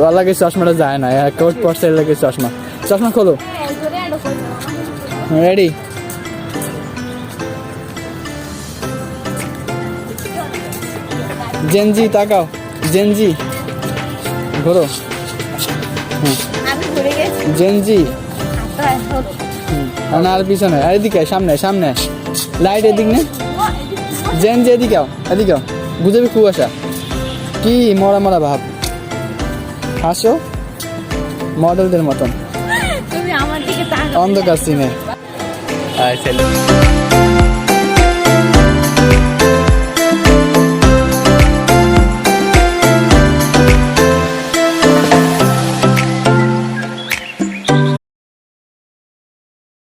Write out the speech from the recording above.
ওর লাগে চশমাটা যায় না, কোট পড়ছে লাগে চশমা। চশমা খোলো, রেডি? জেনজি তাকাও, জেনজি ঘোরো, জেনজি না, আর পিছনে, এদিকে সামনে সামনে, লাইট এদিক নে, জেনজি এদিকে আও, এদিকে আও, বুঝাবি কুয়াশা কি মরা মরা ভাব, হাসো মডেলদের মতন, তুমি আমার দিকে তাকাও, অন্ধকার সিনে।